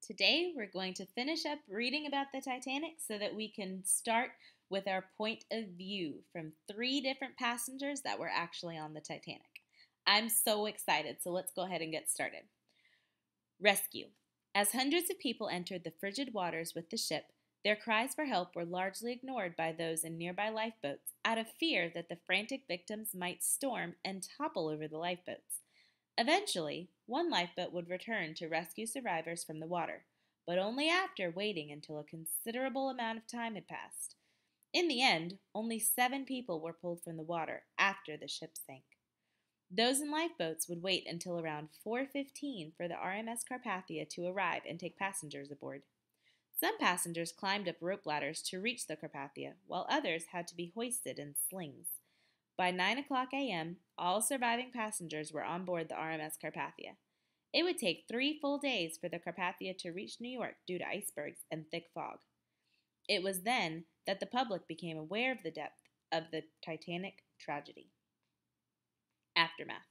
Today, we're going to finish up reading about the Titanic so that we can start with our point of view from three different passengers that were actually on the Titanic. I'm so excited, so let's go ahead and get started. Rescue. As hundreds of people entered the frigid waters with the ship, their cries for help were largely ignored by those in nearby lifeboats out of fear that the frantic victims might storm and topple over the lifeboats. Eventually, one lifeboat would return to rescue survivors from the water, but only after waiting until a considerable amount of time had passed. In the end, only 7 people were pulled from the water after the ship sank. Those in lifeboats would wait until around 4:15 for the RMS Carpathia to arrive and take passengers aboard. Some passengers climbed up rope ladders to reach the Carpathia, while others had to be hoisted in slings. By 9 o'clock a.m., all surviving passengers were on board the RMS Carpathia. It would take 3 full days for the Carpathia to reach New York due to icebergs and thick fog. It was then that the public became aware of the depth of the Titanic tragedy. Aftermath.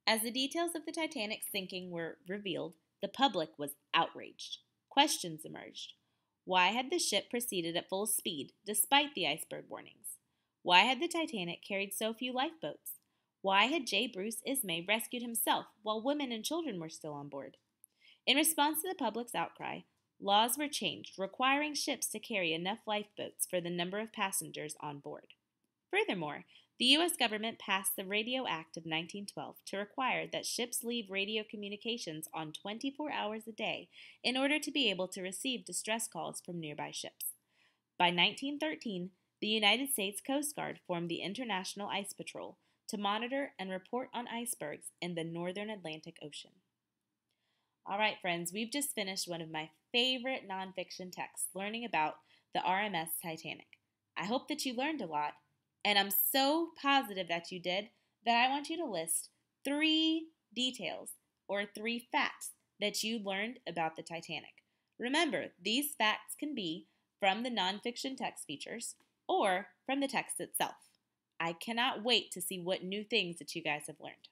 As the details of the Titanic's sinking were revealed, the public was outraged. Questions emerged. Why had the ship proceeded at full speed, despite the iceberg warnings? Why had the Titanic carried so few lifeboats? Why had J. Bruce Ismay rescued himself while women and children were still on board? In response to the public's outcry, laws were changed requiring ships to carry enough lifeboats for the number of passengers on board. Furthermore, the U.S. government passed the Radio Act of 1912 to require that ships leave radio communications on 24 hours a day in order to be able to receive distress calls from nearby ships. By 1913, the United States Coast Guard formed the International Ice Patrol to monitor and report on icebergs in the northern Atlantic Ocean. All right, friends, we've just finished one of my favorite nonfiction texts, learning about the RMS Titanic. I hope that you learned a lot, and I'm so positive that you did that I want you to list 3 details or 3 facts that you learned about the Titanic. Remember, these facts can be from the nonfiction text features or from the text itself. I cannot wait to see what new things that you guys have learned.